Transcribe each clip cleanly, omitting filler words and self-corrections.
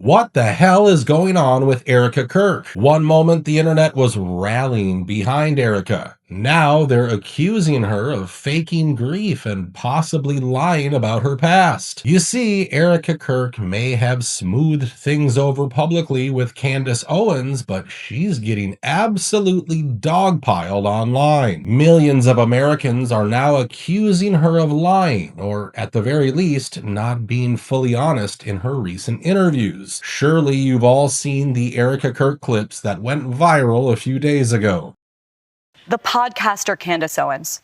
What the hell is going on with Erika Kirk? One moment the internet was rallying behind Erika. Now they're accusing her of faking grief and possibly lying about her past. You see, Erika Kirk may have smoothed things over publicly with Candace Owens, but she's getting absolutely dogpiled online. Millions of Americans are now accusing her of lying, or at the very least, not being fully honest in her recent interviews. Surely you've all seen the Erika Kirk clips that went viral a few days ago. The podcaster Candace Owens,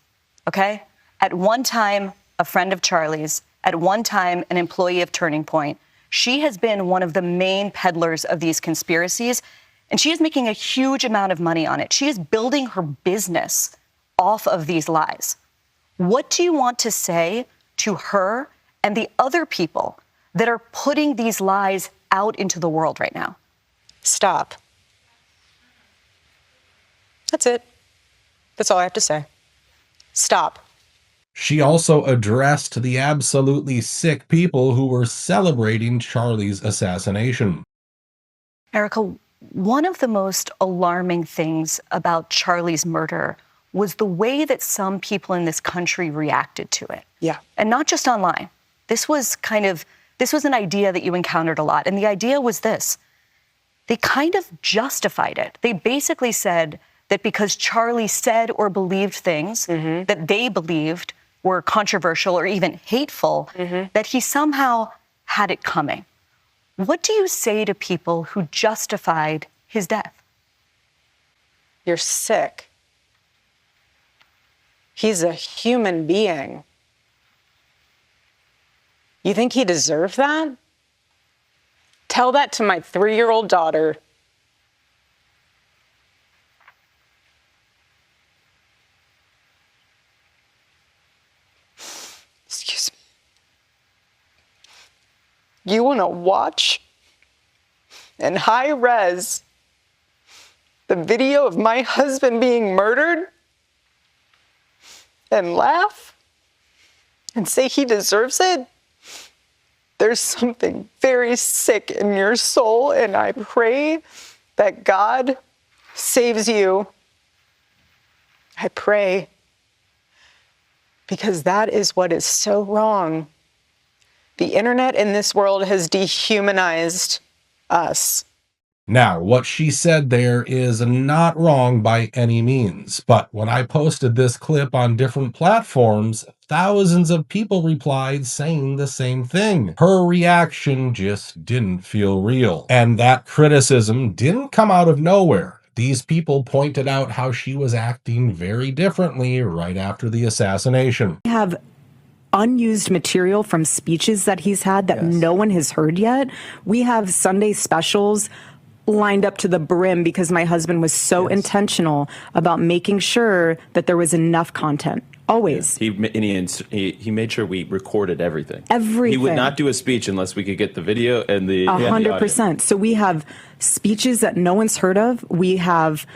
okay? At one time, a friend of Charlie's, at one time, an employee of Turning Point. She has been one of the main peddlers of these conspiracies, and she is making a huge amount of money on it. She is building her business off of these lies. What do you want to say to her and the other people that are putting these lies out into the world right now? Stop. That's it. That's all I have to say. Stop. She also addressed the absolutely sick people who were celebrating Charlie's assassination. Erika, one of the most alarming things about Charlie's murder was the way that some people in this country reacted to it. Yeah. And not just online. This was an idea that you encountered a lot. And the idea was this. They kind of justified it. They basically said that because Charlie said or believed things that they believed were controversial or even hateful, that he somehow had it coming. What do you say to people who justified his death? You're sick. He's a human being. You think he deserved that? Tell that to my 3-year-old daughter. Excuse me. You want to watch in high res the video of my husband being murdered and laugh and say he deserves it? There's something very sick in your soul, and I pray that God saves you. I pray, because that is what is so wrong. The internet in this world has dehumanized us. Now, what she said there is not wrong by any means, but when I posted this clip on different platforms, thousands of people replied saying the same thing. Her reaction just didn't feel real. And that criticism didn't come out of nowhere. These people pointed out how she was acting very differently right after the assassination. We have unused material from speeches that he's had that no one has heard yet. We have Sunday specials lined up to the brim because my husband was so intentional about making sure that there was enough content. Always. He made sure we recorded everything. Everything. He would not do a speech unless we could get the video and the 100%. So we have speeches that no one's heard of. We have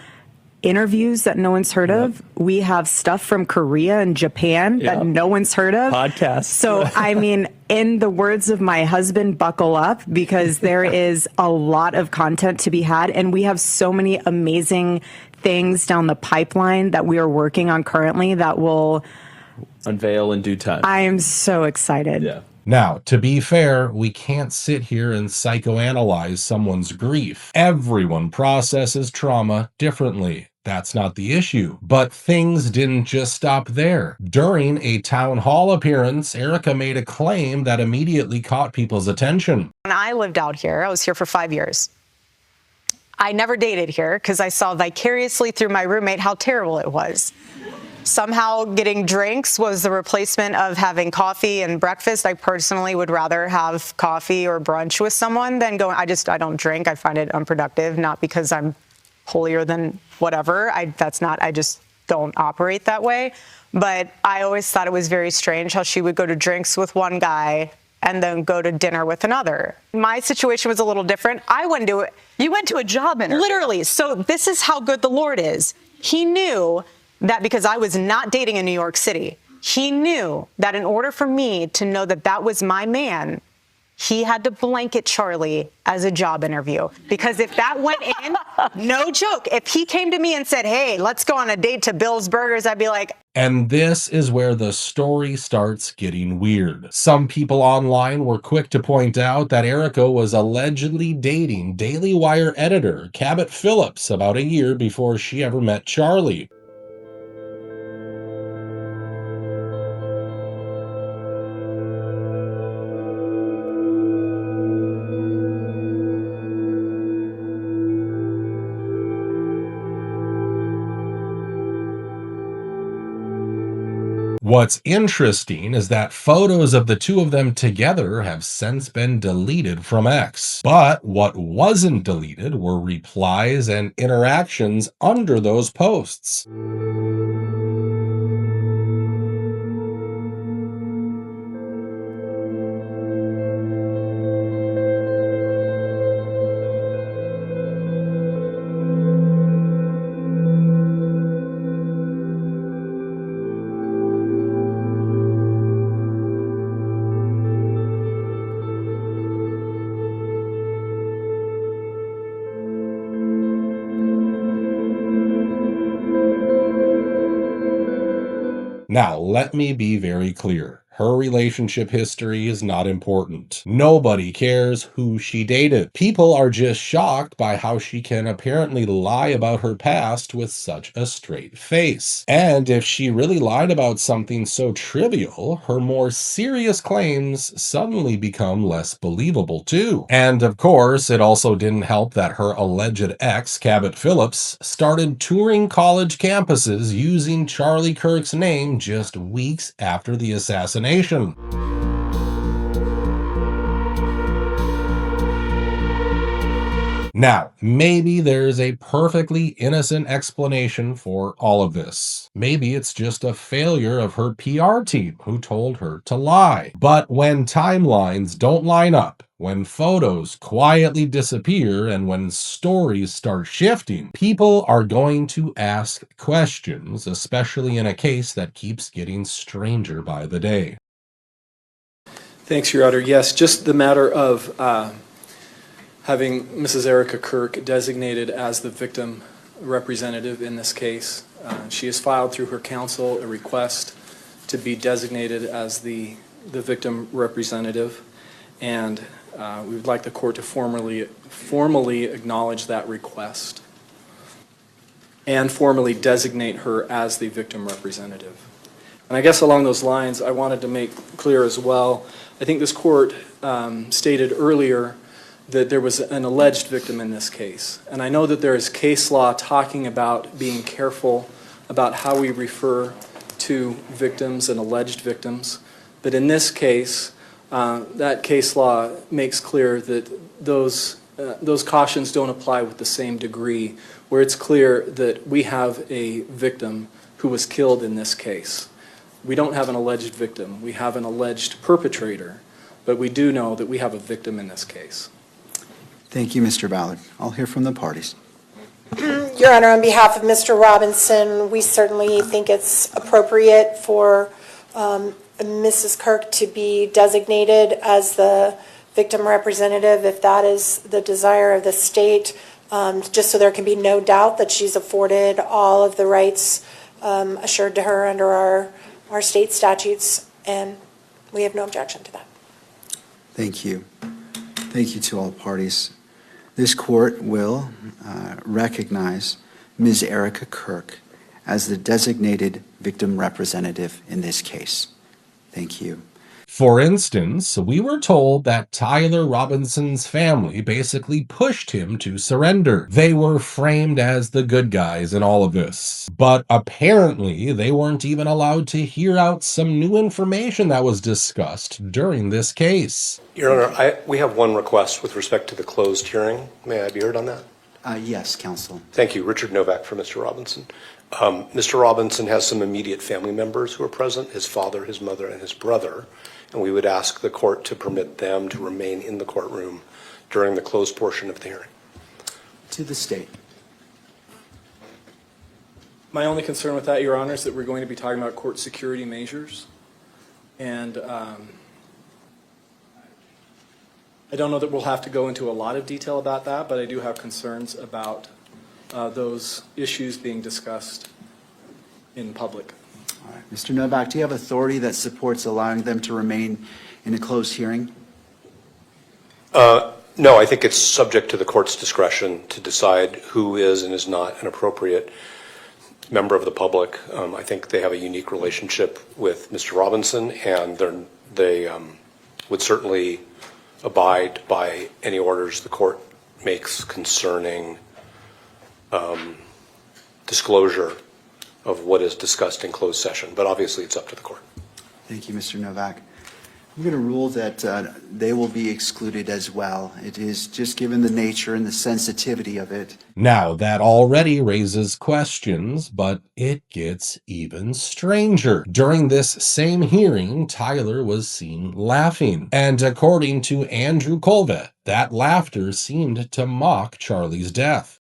interviews that no one's heard of. We have stuff from Korea and Japan that no one's heard of. Podcasts. So, I mean, in the words of my husband, buckle up, because there is a lot of content to be had. And we have so many amazing things down the pipeline that we are working on currently that will unveil in due time. I am so excited. Yeah. Now, to be fair, we can't sit here and psychoanalyze someone's grief. Everyone processes trauma differently. That's not the issue. But things didn't just stop there. During a town hall appearance, Erika made a claim that immediately caught people's attention. When I lived out here, I was here for 5 years. I never dated here because I saw vicariously through my roommate how terrible it was. Somehow getting drinks was the replacement of having coffee and breakfast. I personally would rather have coffee or brunch with someone than going, I don't drink. I find it unproductive, not because I'm holier than whatever. I just don't operate that way. But I always thought it was very strange how she would go to drinks with one guy and then go to dinner with another. My situation was a little different. I wouldn't do it. You went to a job interview. Literally. So this is how good the Lord is. He knew that because I was not dating in New York City, he knew that in order for me to know that that was my man, he had to blanket Charlie as a job interview. Because if that went in, no joke, if he came to me and said, hey, let's go on a date to Bill's Burgers, I'd be like, and this is where the story starts getting weird. Some people online were quick to point out that Erika was allegedly dating Daily Wire editor Cabot Phillips about a year before she ever met Charlie. What's interesting is that photos of the two of them together have since been deleted from X. But what wasn't deleted were replies and interactions under those posts. Now, let me be very clear. Her relationship history is not important. Nobody cares who she dated. People are just shocked by how she can apparently lie about her past with such a straight face. And if she really lied about something so trivial, her more serious claims suddenly become less believable too. And of course, it also didn't help that her alleged ex, Cabot Phillips, started touring college campuses using Charlie Kirk's name just weeks after the assassination. Now, maybe there's a perfectly innocent explanation for all of this. Maybe it's just a failure of her PR team who told her to lie. But when timelines don't line up, when photos quietly disappear, and when stories start shifting, people are going to ask questions, especially in a case that keeps getting stranger by the day. Thanks, Your Honor. Yes, just the matter of having Mrs. Erika Kirk designated as the victim representative in this case. She has filed through her counsel a request to be designated as the victim representative, and we would like the court to formally acknowledge that request and formally designate her as the victim representative. And I guess along those lines, I wanted to make clear as well, I think this court stated earlier that there was an alleged victim in this case. And I know that there is case law talking about being careful about how we refer to victims and alleged victims. But in this case, that case law makes clear that those cautions don't apply with the same degree, where it's clear that we have a victim who was killed in this case. We don't have an alleged victim. We have an alleged perpetrator, but we do know that we have a victim in this case. Thank you, Mr. Ballard. I'll hear from the parties. Your Honor, on behalf of Mr. Robinson, we certainly think it's appropriate for Mrs. Kirk to be designated as the victim representative, if that is the desire of the state, just so there can be no doubt that she's afforded all of the rights assured to her under our state statutes, and we have no objection to that. Thank you. Thank you to all parties. This court will recognize Ms. Erika Kirk as the designated victim representative in this case. Thank you. For instance, we were told that Tyler Robinson's family basically pushed him to surrender. They were framed as the good guys in all of this. But apparently, they weren't even allowed to hear out some new information that was discussed during this case. Your Honor, we have one request with respect to the closed hearing. May I be heard on that? Yes, counsel. Thank you. Richard Novak for Mr. Robinson. Mr. Robinson has some immediate family members who are present, his father, his mother, and his brother. And we would ask the court to permit them to remain in the courtroom during the closed portion of the hearing. To the state. My only concern with that, Your Honor, is that we're going to be talking about court security measures. And I don't know that we'll have to go into a lot of detail about that, but I do have concerns about those issues being discussed in public. All right. Mr. Novak, do you have authority that supports allowing them to remain in a closed hearing? No, I think it's subject to the court's discretion to decide who is and is not an appropriate member of the public. I think they have a unique relationship with Mr. Robinson, and they would certainly abide by any orders the court makes concerning disclosure of what is discussed in closed session. But obviously, it's up to the court. Thank you, Mr. Novak. I'm going to rule that they will be excluded as well. It is just given the nature and the sensitivity of it. Now, that already raises questions, but it gets even stranger. During this same hearing, Tyler was seen laughing. And according to Andrew Colvett, that laughter seemed to mock Charlie's death.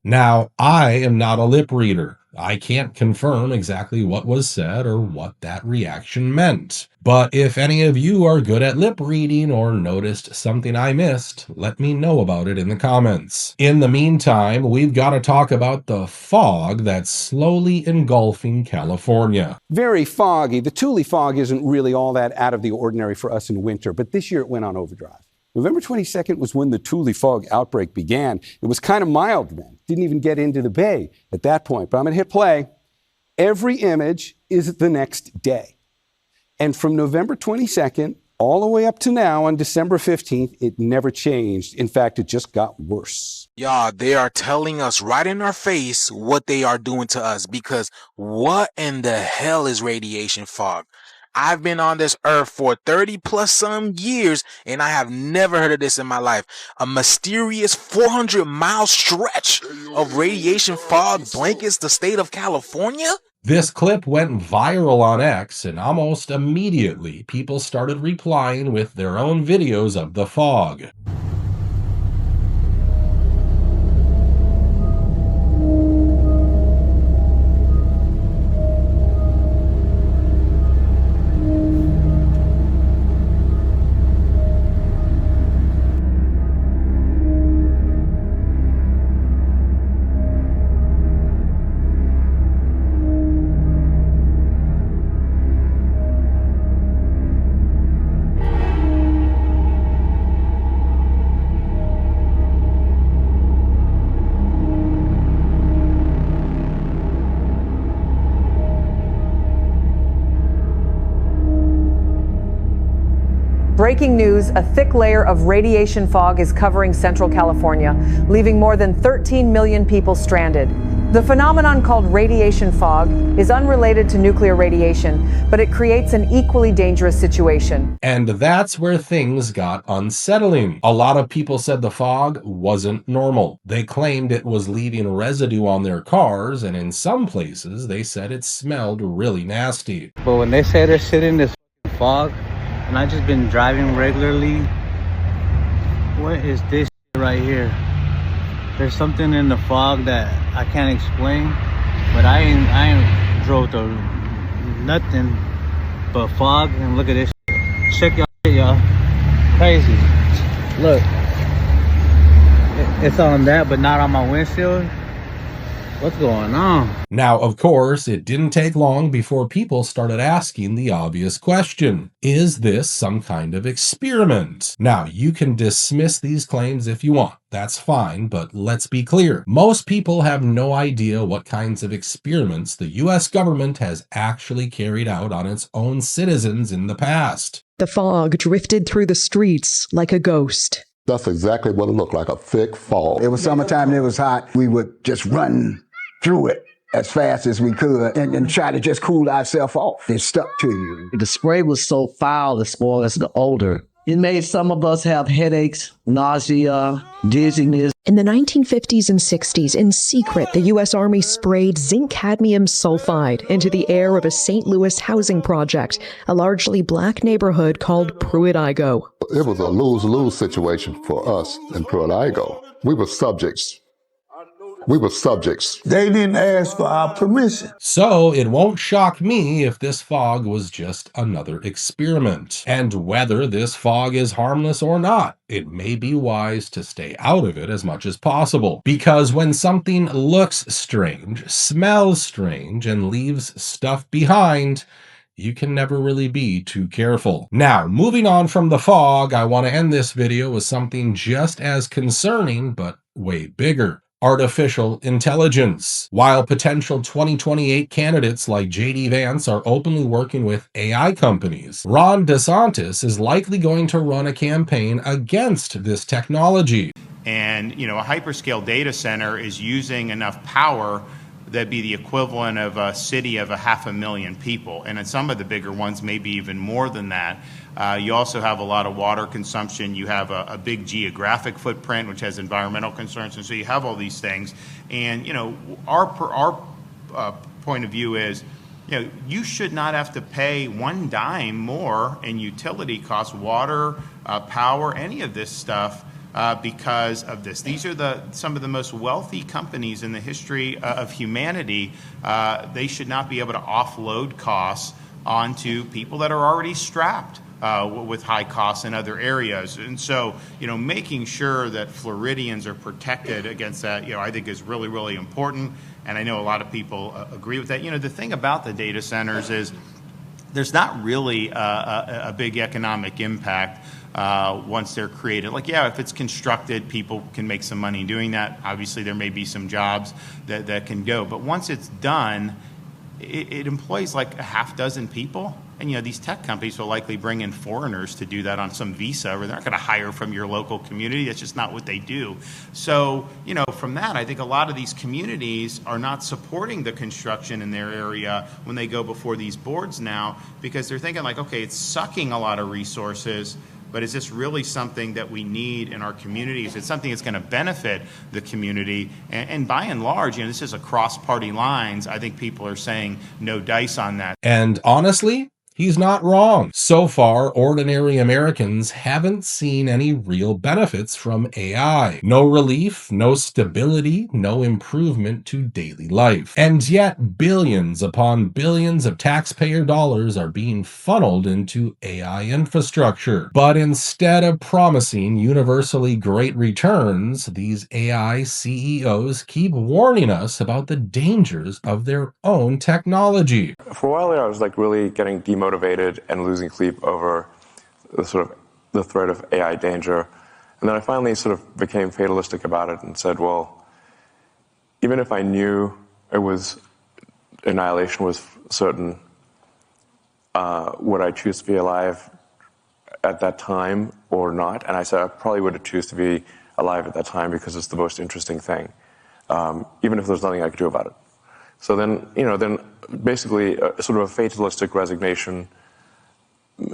Now, I am not a lip reader. I can't confirm exactly what was said or what that reaction meant. But if any of you are good at lip reading or noticed something I missed, let me know about it in the comments. In the meantime, we've got to talk about the fog that's slowly engulfing California. Very foggy. The Thule fog isn't really all that out of the ordinary for us in winter, but this year it went on overdrive. November 22nd was when the Thule fog outbreak began. It was kind of mild then. Didn't even get into the bay at that point. But I'm going to hit play. Every image is the next day. And from November 22nd all the way up to now on December 15th, it never changed. In fact, it just got worse. Y'all, they are telling us right in our face what they are doing to us, because what in the hell is radiation fog? I've been on this earth for 30 plus some years, and I have never heard of this in my life. A mysterious 400-mile stretch of radiation fog blankets the state of California? This clip went viral on X, and almost immediately people started replying with their own videos of the fog. Breaking news, a thick layer of radiation fog is covering Central California, leaving more than 13 million people stranded. The phenomenon called radiation fog is unrelated to nuclear radiation, but it creates an equally dangerous situation. And that's where things got unsettling. A lot of people said the fog wasn't normal. They claimed it was leaving residue on their cars, and in some places they said it smelled really nasty. But when they say they're sitting in this fog, and I've just been driving regularly, what is this right here? There's something in the fog that I can't explain, but I ain't drove to nothing but fog. And look at this. Check y'all. Crazy. Look, it's on that, but not on my windshield. What's going on? Now, of course, it didn't take long before people started asking the obvious question. Is this some kind of experiment? Now, you can dismiss these claims if you want. That's fine, but let's be clear. Most people have no idea what kinds of experiments the U.S. government has actually carried out on its own citizens in the past. The fog drifted through the streets like a ghost. That's exactly what it looked like, a thick fog. It was summertime and it was hot. We would just run through it as fast as we could and try to just cool ourselves off. It stuck to you. The spray was so foul as far as the odor. It made some of us have headaches, nausea, dizziness. In the 1950s and 60s, in secret, the U.S. Army sprayed zinc cadmium sulfide into the air of a St. Louis housing project, a largely black neighborhood called Pruitt-Igoe. It was a lose-lose situation for us in Pruitt-Igoe. We were subjects. They didn't ask for our permission. So it won't shock me if this fog was just another experiment. And whether this fog is harmless or not, it may be wise to stay out of it as much as possible. Because when something looks strange, smells strange, and leaves stuff behind, you can never really be too careful. Now, moving on from the fog, I want to end this video with something just as concerning, but way bigger. Artificial intelligence. While potential 2028 candidates like J.D. Vance are openly working with AI companies, Ron DeSantis is likely going to run a campaign against this technology. And, a hyperscale data center is using enough power that'd be the equivalent of a city of 500,000 people. And in some of the bigger ones, maybe even more than that. You also have a lot of water consumption. You have a big geographic footprint, which has environmental concerns. And so you have all these things. And, our point of view is, you should not have to pay one dime more in utility costs, water, power, any of this stuff, because of this. These are some of the most wealthy companies in the history of humanity. They should not be able to offload costs onto people that are already strapped with high costs in other areas. And so, making sure that Floridians are protected against that, I think is really, really important. And I know a lot of people agree with that. The thing about the data centers is there's not really a big economic impact once they're created. If it's constructed, people can make some money doing that. Obviously, there may be some jobs that can go. But once it's done, it employs like a half dozen people. And, these tech companies will likely bring in foreigners to do that on some visa, or they're not going to hire from your local community. That's just not what they do. So, from that, I think a lot of these communities are not supporting the construction in their area when they go before these boards now, because they're thinking like, okay, it's sucking a lot of resources, but is this really something that we need in our communities? It's something that's going to benefit the community. And by and large, this is across party lines. I think people are saying no dice on that. And honestly, he's not wrong. So far, ordinary Americans haven't seen any real benefits from AI. No relief, no stability, no improvement to daily life. And yet, billions upon billions of taxpayer dollars are being funneled into AI infrastructure. But instead of promising universally great returns, these AI CEOs keep warning us about the dangers of their own technology. For a while there, I was really getting demotivated and losing sleep over the threat of AI danger. And then I finally became fatalistic about it and said, well, even if I knew annihilation was certain, would I choose to be alive at that time or not? And I said I probably would choose to be alive at that time because it's the most interesting thing, even if there's nothing I could do about it. So then basically a fatalistic resignation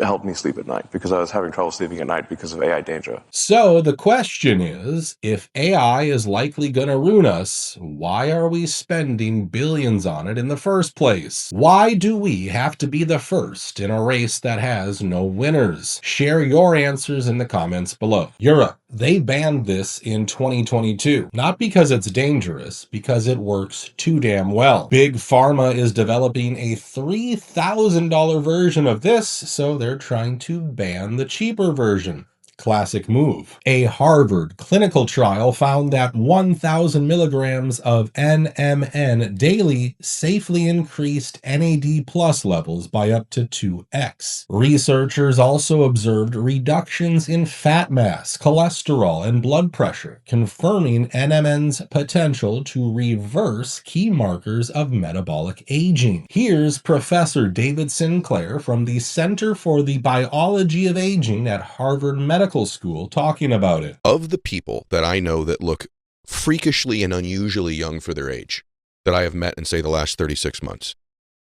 helped me sleep at night, because I was having trouble sleeping at night because of AI danger. So the question is, if AI is likely going to ruin us, why are we spending billions on it in the first place? Why do we have to be the first in a race that has no winners? Share your answers in the comments below. Europe, they banned this in 2022. Not because it's dangerous, because it works too damn well. Big Pharma is developing a $3,000 version of this, so they're trying to ban the cheaper version. Classic move. A Harvard clinical trial found that 1,000 milligrams of NMN daily safely increased NAD+ levels by up to 2x. Researchers also observed reductions in fat mass, cholesterol, and blood pressure, confirming NMN's potential to reverse key markers of metabolic aging. Here's Professor David Sinclair from the Center for the Biology of Aging at Harvard Medical School talking about it. Of the people that I know that look freakishly and unusually young for their age, that I have met in, say, the last 36 months,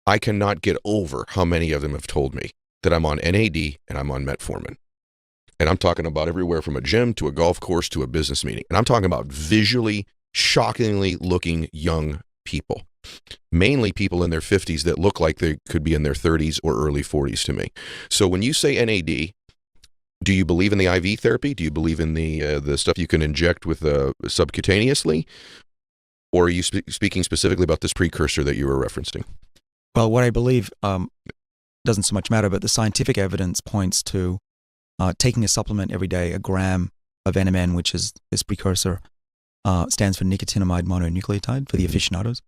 I cannot get over how many of them have told me that I'm on NAD and I'm on metformin. And I'm talking about everywhere from a gym to a golf course to a business meeting. And I'm talking about visually, shockingly looking young people. Mainly people in their 50s that look like they could be in their 30s or early 40s to me. So when you say NAD, do you believe in the IV therapy? Do you believe in the stuff you can inject with subcutaneously? Or are you speaking specifically about this precursor that you were referencing? Well, what I believe doesn't so much matter, but the scientific evidence points to taking a supplement every day, a gram of NMN, which is this precursor, stands for nicotinamide mononucleotide for the aficionados.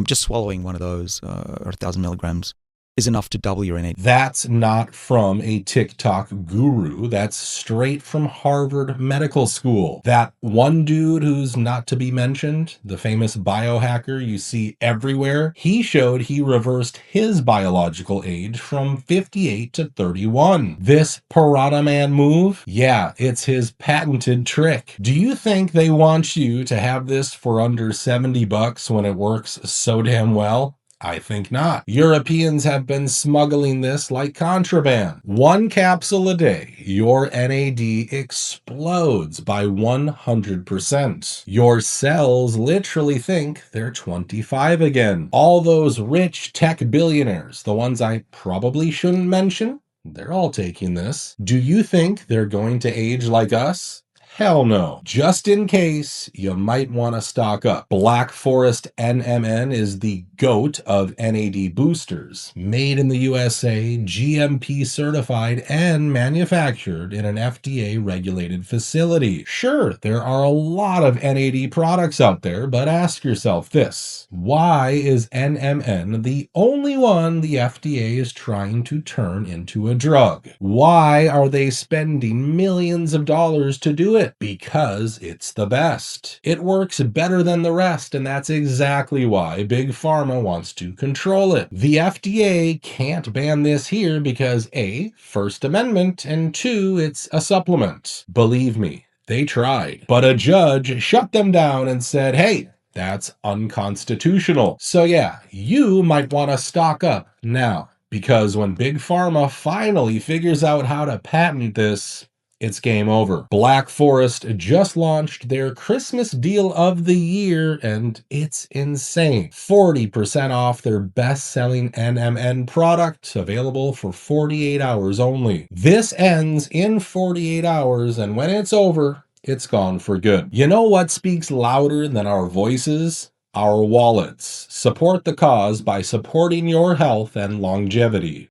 Just swallowing one of those, or 1,000 milligrams, is enough to double your NAD. That's not from a TikTok guru. That's straight from Harvard Medical School. That one dude who's not to be mentioned, the famous biohacker you see everywhere, he showed he reversed his biological age from 58 to 31. This Piranha Man move? Yeah, it's his patented trick. Do you think they want you to have this for under $70 when it works so damn well? I think not. Europeans have been smuggling this like contraband. One capsule a day, your NAD explodes by 100%. Your cells literally think they're 25 again. All those rich tech billionaires, the ones I probably shouldn't mention, they're all taking this. Do you think they're going to age like us? Hell no. Just in case, you might want to stock up. Black Forest NMN is the GOAT of NAD boosters. Made in the USA, GMP certified, and manufactured in an FDA-regulated facility. Sure, there are a lot of NAD products out there, but ask yourself this. Why is NMN the only one the FDA is trying to turn into a drug? Why are they spending millions of dollars to do it? Because it's the best. It works better than the rest, and that's exactly why Big Pharma wants to control it. The FDA can't ban this here because A, First Amendment, and 2, it's a supplement. Believe me, they tried. But a judge shut them down and said, hey, that's unconstitutional. So yeah, you might want to stock up now, because when Big Pharma finally figures out how to patent this, it's game over. Black Forest just launched their Christmas deal of the year, and it's insane. 40% off their best-selling NMN product, available for 48 hours only. This ends in 48 hours, and when it's over, it's gone for good. You know what speaks louder than our voices? Our wallets. Support the cause by supporting your health and longevity.